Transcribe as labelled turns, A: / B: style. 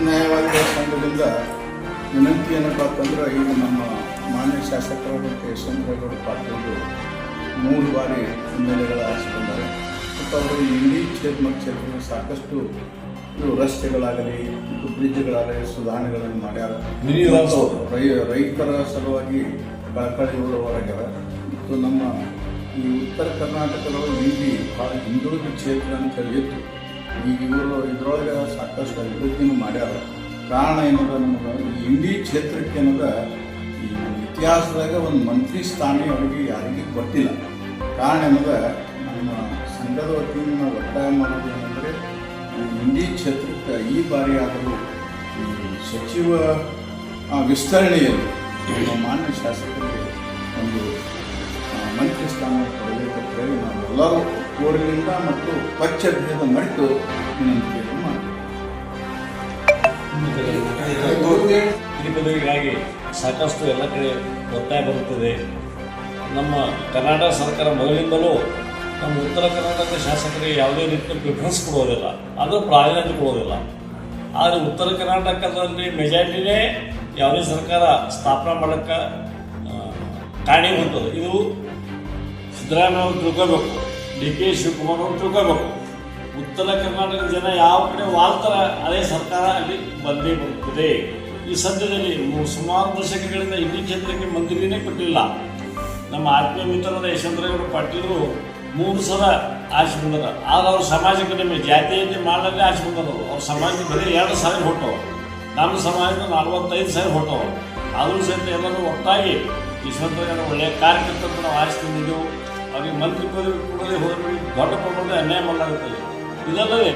A: ನ್ಯಾಯವಾದಿಗಳ ಸಂಘದಿಂದ ವಿನಂತಿ ಏನಪ್ಪ ಅಂತಂದ್ರೆ, ಈಗ ನಮ್ಮ ಮಾನ್ಯ ಶಾಸಕರಾದಂಥ ಯಶವಂತರೇಗೌಡ ಪಾಟೀಲ್ 3 ಬಾರಿ MLAಗಳು ಆರಿಸಿಕೊಂಡಾರೆ. ಮತ್ತು ಅವರು ಇಡೀ ಕ್ಷೇತ್ರ ಸಾಕಷ್ಟು ರಸ್ತೆಗಳಾಗಲಿ, ಬ್ರಿಡ್ಜ್ಗಳಾಗಲಿ ಸುಧಾರಣೆಗಳನ್ನು ಮಾಡ್ಯಾರ. ರೈತರ ಸಲುವಾಗಿ ಕಳಕಳಿ ಹೊರಗ್ಯಾರ. ಮತ್ತು ನಮ್ಮ ಈ ಉತ್ತರ ಕರ್ನಾಟಕದೊಳಗೆ ಭಾಳ ಹಿಂದುಳಿದ ಕ್ಷೇತ್ರ ಅಂತ ಹೇಳಿತ್ತು. ಈಗ ಇವರು ಇದರೊಳಗೆ ಸಾಕಷ್ಟು ಅಭಿವೃದ್ಧಿನೂ ಮಾಡ್ಯಾರ. ಕಾರಣ ಏನದ, ನಮಗೆ ಈ ಇಂಡಿ ಕ್ಷೇತ್ರಕ್ಕೆ ಏನದ ಈ ಇತಿಹಾಸದಾಗ ಒಂದು ಮಂತ್ರಿ ಸ್ಥಾನ ಅವರಿಗೆ ಯಾರಿಗೆ ಗೊತ್ತಿಲ್ಲ. ಕಾರಣ ಏನದ, ನಮ್ಮ ಸಂಘದ ವತಿಯಿಂದ ನಾವು ಒತ್ತಾಯ ಮಾಡೋದು ಏನಂದರೆ, ಇಂಡಿ ಕ್ಷೇತ್ರಕ್ಕೆ ಈ ಬಾರಿ ಆದರೂ ಈ ಸಚಿವ ವಿಸ್ತರಣೆಯಲ್ಲಿ ನಮ್ಮ ಮಾನ್ಯ ಶಾಸಕರಿಗೆ ಒಂದು ಮಂತ್ರಿ ಸ್ಥಾನ ಕೊಡಬೇಕಂತ ಹೇಳಿ ನಾವೆಲ್ಲರೂ ಕೋರಿನಿಂದ ಮತ್ತು ಪಕ್ಷ ಭೇದ ಮರೆತು ವಿನಂತಿಯನ್ನು ಮಾಡ್ತೀವಿ.
B: ಈ ಪದವಿಗಾಗಿ ಸಾಕಷ್ಟು ಎಲ್ಲ ಕಡೆ ಒತ್ತಾಯ ಬರುತ್ತದೆ. ನಮ್ಮ ಕರ್ನಾಟಕ ಸರ್ಕಾರ ಮೊದಲಿಂದಲೂ ನಮ್ಮ ಉತ್ತರ ಕರ್ನಾಟಕದ ಶಾಸಕರಿಗೆ ಯಾವುದೇ ರೀತಿಯ ಪ್ರಿಫರೆನ್ಸ್ ಕೊಡೋದಿಲ್ಲ, ಅದು ಪ್ರಾಧಾನ್ಯತೆ ಕೊಡೋದಿಲ್ಲ. ಆದರೆ ಉತ್ತರ ಕರ್ನಾಟಕದಲ್ಲಿ ಮೆಜಾರಿಟಿನೇ ಯಾವುದೇ ಸರ್ಕಾರ ಸ್ಥಾಪನೆ ಮಾಡೋಕ್ಕೆ ಕಾರಣೀಭೂತದೆ. ಇದು ಸಿದ್ದರಾಮಯ್ಯ ಅವರು ತಿಳ್ಕೋಬೇಕು, DK ಶಿವಕುಮಾರ್ ಅವರು ತಿಳ್ಕೋಬೇಕು. ಉತ್ತರ ಕರ್ನಾಟಕದ ಜನ ಯಾವ ಕಡೆ ವಾಲ್ತಾರ ಅದೇ ಸರ್ಕಾರ ಅಲ್ಲಿ ಬಂದೇ ಬರುತ್ತದೆ. ಈ ಸದ್ಯದಲ್ಲಿ ಸುಮಾರು ದಶಕಗಳಿಂದ ಇಂಡಿ ಕ್ಷೇತ್ರಕ್ಕೆ ಮಂತ್ರಿನೇ ಕೊಟ್ಟಿಲ್ಲ. ನಮ್ಮ ಆತ್ಮೀಯ ಮಿತ್ರರಾದ ಯಶವಂತರೇಗೌಡ ಪಾಟೀಲರು 3 ಸಲ ಆಚೆ ಬಂದರು. ಆದ್ರೆ ಅವ್ರ ಸಮಾಜ ಕಡಿಮೆ ಜಾತೀಯತೆ ಮಾಡಲೇ ಆಚೆ ಬಂದರು. ಅವ್ರ ಸಮಾಜಕ್ಕೆ ಬರೀ 2,000 ಹೊಟ್ಟವು. ನಮ್ಮ ಸಮಾಜದ 45,000 ಹೊಟ್ಟವು. ಆದರೂ ಸಹಿತ ಎಲ್ಲರೂ ಒಟ್ಟಾಗಿ ಯಶವಂತರೇಗೌಡ ಒಳ್ಳೆಯ ಕಾರ್ಯಕರ್ತರು ನಾವು ಆರಿಸ್ತಿದ್ದೆವು. ಅವ್ರಿಗೆ ಮಂತ್ರಿ ಪದವಿ ಕೊಡದೆ ಹೋದ್ರೆ ದೊಡ್ಡ ಪ್ರಮಾಣದ ಅನ್ಯಾಯ ಮಾಡಲಾಗುತ್ತದೆ. ಇದಲ್ಲದೆ